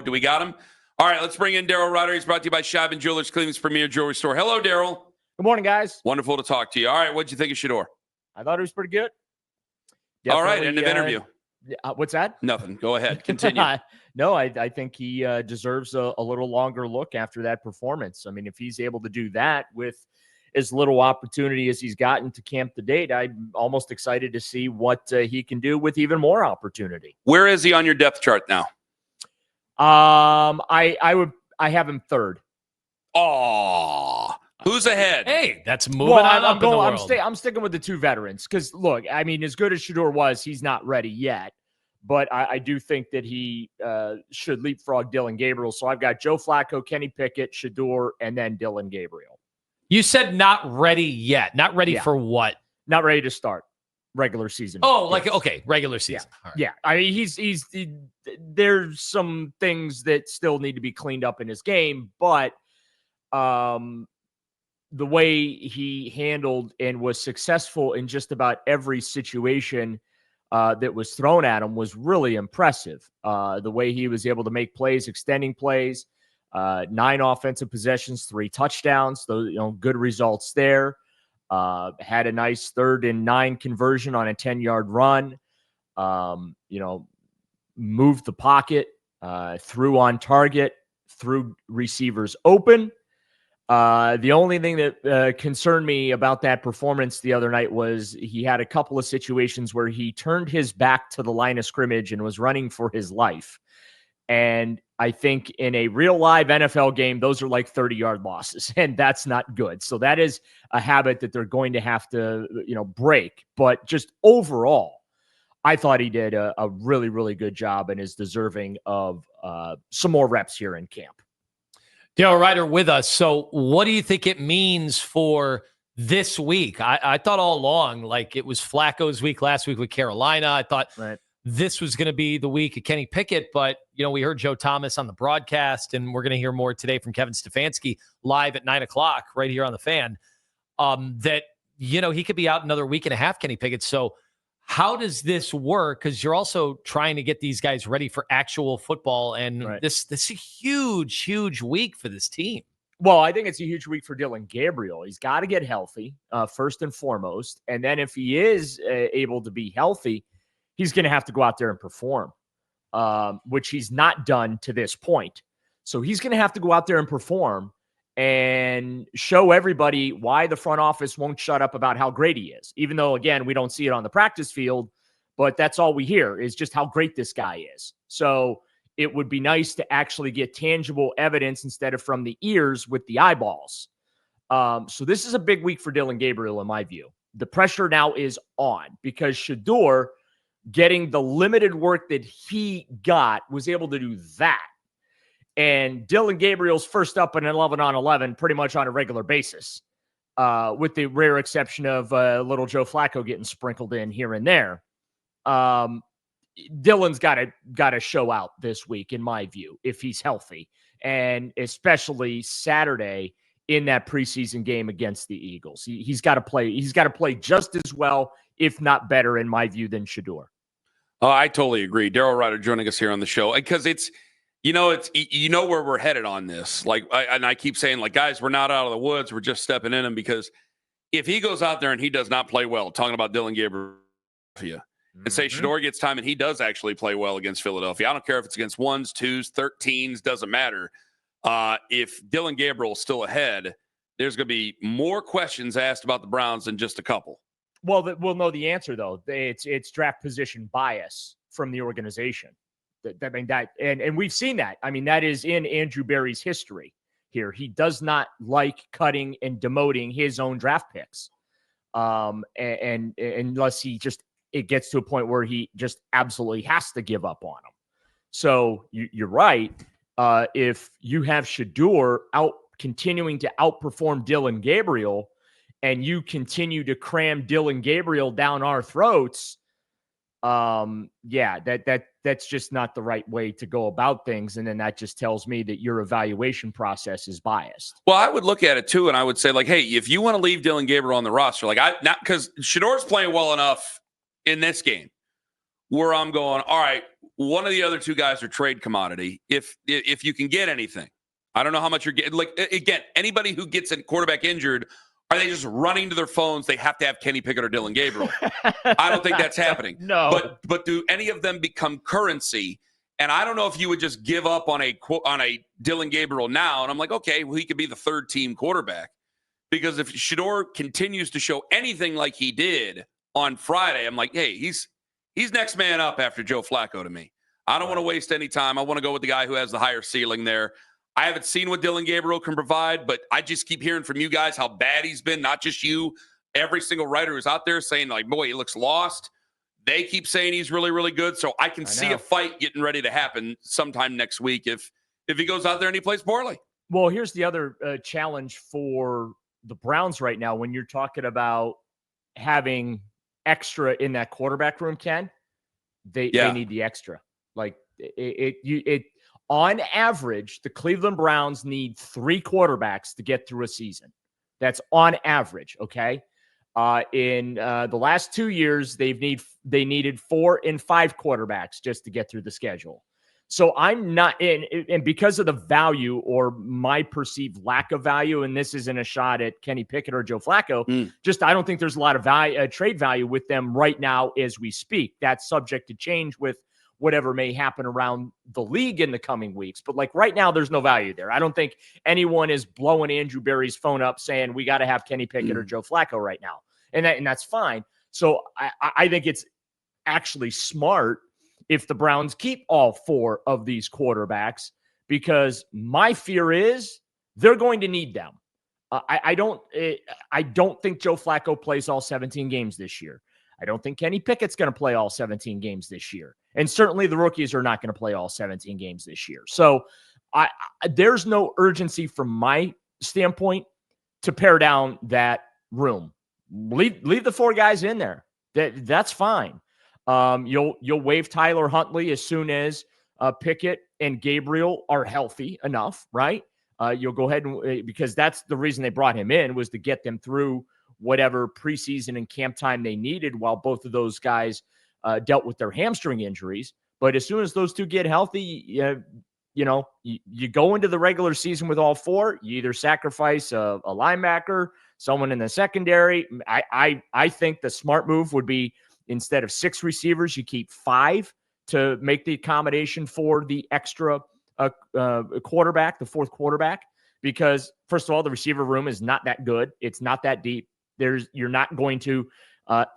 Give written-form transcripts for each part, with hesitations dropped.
Do we got him? All right, let's bring in Daryl Ruiter. He's brought to you by Shab and Jewelers, Cleveland's premier jewelry store. Hello, Daryl. Good morning, guys. Wonderful to talk to you. All right, what'd you think of Shedeur? I thought it was pretty good. All right, end of interview. What's that? Nothing. Go ahead. Continue. No, I think he deserves a little longer look after that performance. I mean, if he's able to do that with as little opportunity as he's gotten to camp to date, I'm almost excited to see what he can do with even more opportunity. Where is he on your depth chart now? I have him third. Oh, who's ahead? Hey, that's moving on up in the world. I'm sticking with the two veterans because, look, I mean, as good as Shador was, he's not ready yet. But I do think that he should leapfrog Dillon Gabriel. So I've got Joe Flacco, Kenny Pickett, Shedeur, and then Dillon Gabriel. You said not ready yet. Not ready for what? Not ready to start regular season. Oh, okay, regular season. Yeah. All right. Yeah. I mean, there's some things that still need to be cleaned up in his game, but the way he handled and was successful in just about every situation that was thrown at him was really impressive. The way he was able to make plays, extending plays, 9 offensive possessions, 3 touchdowns, those, good results there. Had a nice 3rd and 9 conversion on a 10-yard run. Moved the pocket, threw on target, threw receivers open. The only thing that concerned me about that performance the other night was he had a couple of situations where he turned his back to the line of scrimmage and was running for his life. And I think in a real live NFL game, those are like 30-yard losses, and that's not good. So that is a habit that they're going to have to, break. But just overall, I thought he did a really, really good job and is deserving of some more reps here in camp. Daryl Ruiter with us. So what do you think it means for this week? I thought all along, like it was Flacco's week last week with Carolina. I thought this was going to be the week of Kenny Pickett, but, we heard Joe Thomas on the broadcast, and we're going to hear more today from Kevin Stefanski live at 9:00 right here on the Fan, that, he could be out another week and a half, Kenny Pickett. So how does this work? Because you're also trying to get these guys ready for actual football, and this is a huge, huge week for this team. Well, I think it's a huge week for Dillon Gabriel. He's got to get healthy, first and foremost. And then if he is able to be healthy, he's going to have to go out there and perform, which he's not done to this point. So he's going to have to go out there and perform and show everybody why the front office won't shut up about how great he is. Even though, again, we don't see it on the practice field, but that's all we hear is just how great this guy is. So it would be nice to actually get tangible evidence instead of from the ears with the eyeballs. So this is a big week for Dillon Gabriel, in my view. The pressure now is on because Shedeur, getting the limited work that he got, was able to do that. And Dillon Gabriel's first up an 11-on-11 pretty much on a regular basis, with the rare exception of little Joe Flacco getting sprinkled in here and there. Dillon's got to show out this week, in my view, if he's healthy, and especially Saturday in that preseason game against the Eagles. He's got to play. He's got to play just as well, if not better, in my view, than Shedeur. Oh, I totally agree. Daryl Ruiter joining us here on the show because it's where we're headed on this. I keep saying, guys, we're not out of the woods. We're just stepping in him because if he goes out there and he does not play well, talking about Dillon Gabriel, and say Shedeur gets time and he does actually play well against Philadelphia. I don't care if it's against 1s, 2s, 13s, doesn't matter. If Dillon Gabriel is still ahead, there's going to be more questions asked about the Browns than just a couple. Well, we'll know the answer, though. It's draft position bias from the organization. And we've seen that. I mean, that is in Andrew Berry's history here. He does not like cutting and demoting his own draft picks. And unless it gets to a point where he just absolutely has to give up on them. So you're right. If you have Shedeur continuing to outperform Dillon Gabriel, and you continue to cram Dillon Gabriel down our throats, that's just not the right way to go about things. And then that just tells me that your evaluation process is biased. Well, I would look at it too, and I would say, hey, if you want to leave Dillon Gabriel on the roster, not because Shadore's playing well enough in this game where I'm going, all right, one of the other two guys are trade commodity. If you can get anything, I don't know how much you're getting. Like, again, anybody who gets a quarterback injured, are they just running to their phones? They have to have Kenny Pickett or Dillon Gabriel. I don't think that's happening. No. But do any of them become currency? And I don't know if you would just give up on a Dillon Gabriel now. And I'm like, okay, well, he could be the third team quarterback. Because if Shedeur continues to show anything like he did on Friday, I'm like, hey, he's next man up after Joe Flacco to me. I don't want to waste any time. I want to go with the guy who has the higher ceiling there. I haven't seen what Dillon Gabriel can provide, but I just keep hearing from you guys how bad he's been, not just you. Every single writer who's out there saying, like, boy, he looks lost. They keep saying he's really, really good. So I can see a fight getting ready to happen sometime next week if he goes out there and he plays poorly. Well, here's the other challenge for the Browns right now when you're talking about having extra in that quarterback room, Ken. They need the extra. Like it on average, the Cleveland Browns need 3 quarterbacks to get through a season. That's on average, okay? In the last 2 years, they needed 4 and 5 quarterbacks just to get through the schedule. So I'm not in, and because of the value or my perceived lack of value, and this isn't a shot at Kenny Pickett or Joe Flacco, just I don't think there's a lot of value, trade value with them right now as we speak. That's subject to change with whatever may happen around the league in the coming weeks. But like right now, there's no value there. I don't think anyone is blowing Andrew Berry's phone up saying we got to have Kenny Pickett or Joe Flacco right now. And that's fine. So I think it's actually smart if the Browns keep all 4 of these quarterbacks, because my fear is they're going to need them. I don't think Joe Flacco plays all 17 games this year. I don't think Kenny Pickett's going to play all 17 games this year. And certainly the rookies are not going to play all 17 games this year. So there's no urgency from my standpoint to pare down that room. Leave the 4 guys in there. That's fine. You'll waive Tyler Huntley as soon as Pickett and Gabriel are healthy enough, right? You'll go ahead and because that's the reason they brought him in, was to get them through whatever preseason and camp time they needed while both of those guys dealt with their hamstring injuries. But as soon as those 2 get healthy, you go into the regular season with all 4. You either sacrifice a linebacker, someone in the secondary. I think the smart move would be, instead of 6 receivers, you keep 5 to make the accommodation for the extra quarterback, the 4th quarterback, because first of all, the receiver room is not that good. It's not that deep. You're not going to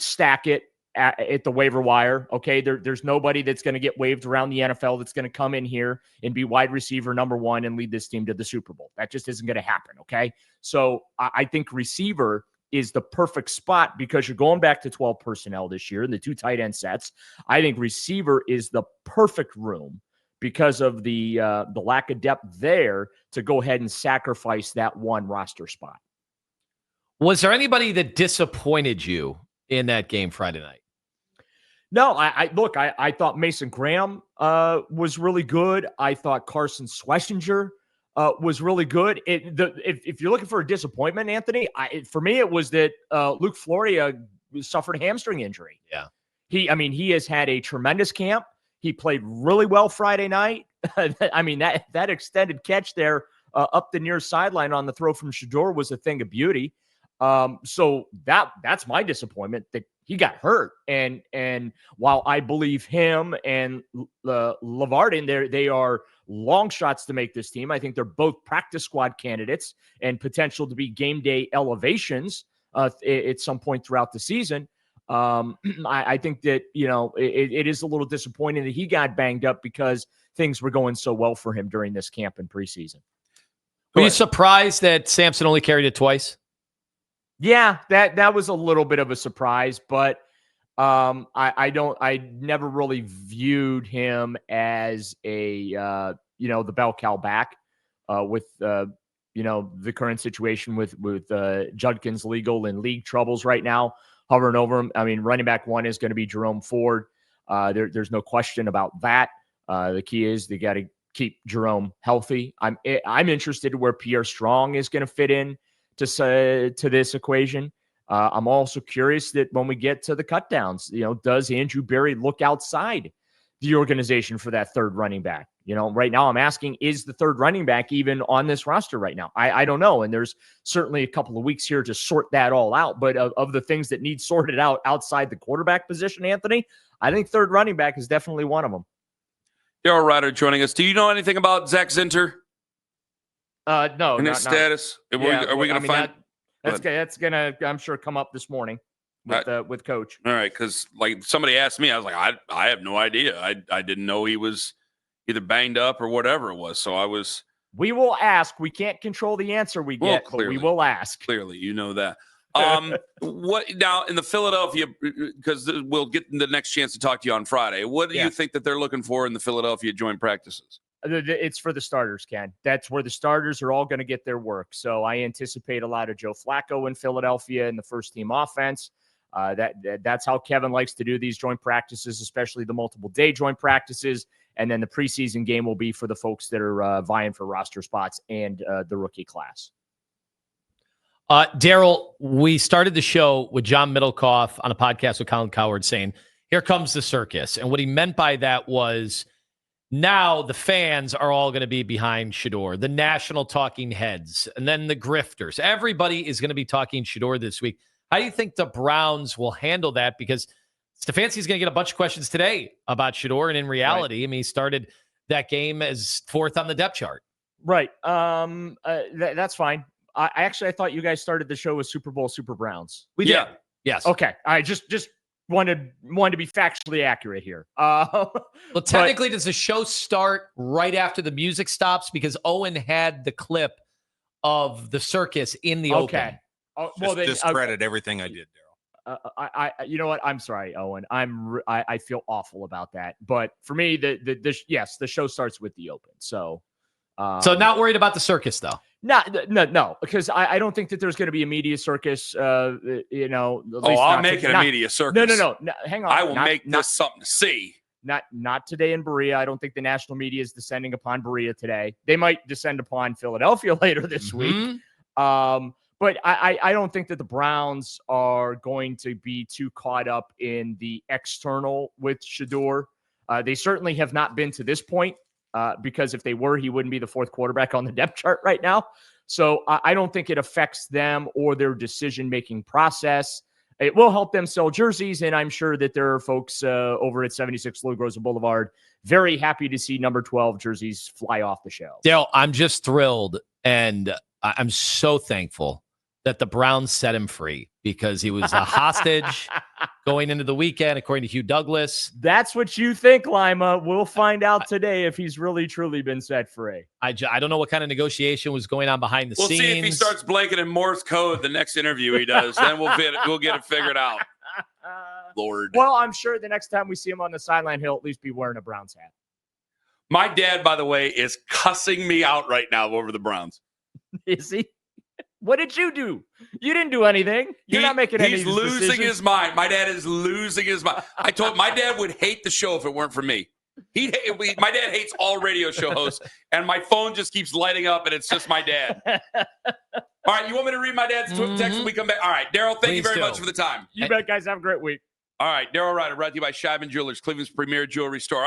stack it at the waiver wire. Okay. There's nobody that's going to get waived around the NFL that's going to come in here and be wide receiver number 1 and lead this team to the Super Bowl. That just isn't going to happen. Okay. So I think receiver is the perfect spot because you're going back to 12 personnel this year and the 2 tight end sets. I think receiver is the perfect room because of the lack of depth there to go ahead and sacrifice that 1 roster spot. Was there anybody that disappointed you in that game Friday night? No, I thought Mason Graham was really good. I thought Carson Schlesinger was really good. If you're looking for a disappointment, Anthony, for me, it was that Luke Floria suffered a hamstring injury. Yeah. He has had a tremendous camp. He played really well Friday night. That extended catch there up the near sideline on the throw from Shador was a thing of beauty. So that's my disappointment, that he got hurt. And while I believe him and Lavardin, they are long shots to make this team. I think they're both practice squad candidates and potential to be game day elevations at some point throughout the season. I think that, it is a little disappointing that he got banged up because things were going so well for him during this camp and preseason. Were you surprised that Sampson only carried it twice? Yeah, that was a little bit of a surprise, but I never really viewed him as a the bell cow back with the current situation with Judkins legal and league troubles right now hovering over him. Running back 1 is going to be Jerome Ford. There's no question about that. The key is they got to keep Jerome healthy. I'm interested in where Pierre Strong is going to fit in to this equation. I'm also curious that when we get to the cutdowns, does Andrew Berry look outside the organization for that third running back. Right now I'm asking, is the third running back even on this roster right now? I don't know. And there's certainly a couple of weeks here to sort that all out. But of the things that need sorted out outside the quarterback position, Anthony, I think third running back is definitely one of them. Daryl Ruiter joining us. Do you know anything about Zach Zinter? No. And his status? Are we going to find? That's going to, I'm sure, come up this morning with Coach. All right, because like somebody asked me, I was like, I have no idea. I didn't know he was either banged up or whatever it was. So I was. We will ask. We can't control the answer we get, but we will ask. Clearly, you know that. What now in the Philadelphia? Because we'll get the next chance to talk to you on Friday. What do you think that they're looking for in the Philadelphia joint practices? It's for the starters, Ken. That's where the starters are all going to get their work. So I anticipate a lot of Joe Flacco in Philadelphia in the first team offense. That's how Kevin likes to do these joint practices, especially the multiple day joint practices. And then the preseason game will be for the folks that are vying for roster spots and the rookie class. Daryl, we started the show with John Middlecoff on a podcast with Colin Cowherd saying, here comes the circus. And what he meant by that was now the fans are all going to be behind Shador, the national talking heads, and then the grifters. Everybody is going to be talking Shador this week. How do you think the Browns will handle that? Because Stefanski's going to get a bunch of questions today about Shador, and in reality, I mean, he started that game as fourth on the depth chart. Right. That's fine. I thought you guys started the show with Super Bowl Super Browns. We did. Yes. Okay. I just wanted to be factually accurate here. Well, technically, does the show start right after the music stops? Because Owen had the clip of the circus in the open. Well, then discredit everything I did, Daryl. You know what? I'm sorry, Owen. I feel awful about that. But for me, the show starts with the open. So not worried about the circus though. No, because I don't think that there's going to be a media circus. I'll make it a media circus. No. Hang on. I will make this something to see. Not today in Berea. I don't think the national media is descending upon Berea today. They might descend upon Philadelphia later this week. But I don't think that the Browns are going to be too caught up in the external with Shedeur. They certainly have not been to this point because if they were, he wouldn't be the fourth quarterback on the depth chart right now. So I don't think it affects them or their decision-making process. It will help them sell jerseys, and I'm sure that there are folks over at 76 Louis Groza Boulevard very happy to see number 12 jerseys fly off the shelves. Dale, I'm just thrilled, and I'm so thankful that the Browns set him free because he was a hostage going into the weekend, according to Hugh Douglas. That's what you think, Lima. We'll find out today if he's really, truly been set free. I don't know what kind of negotiation was going on behind the scenes. We'll see if he starts blanking in Morse code the next interview he does. Then we'll get it figured out. Lord. Well, I'm sure the next time we see him on the sideline, he'll at least be wearing a Browns hat. My dad, by the way, is cussing me out right now over the Browns. Is he? What did you do? You didn't do anything. You're not making any decisions. He's losing his mind. My dad is losing his mind. I told my dad would hate the show if it weren't for me. My dad hates all radio show hosts, and my phone just keeps lighting up, and it's just my dad. All right, you want me to read my dad's text when we come back? All right, Daryl, thank you very much for the time. You bet, guys. Have a great week. All right, Daryl Ruiter, brought to you by Scheiben Jewelers, Cleveland's premier jewelry store.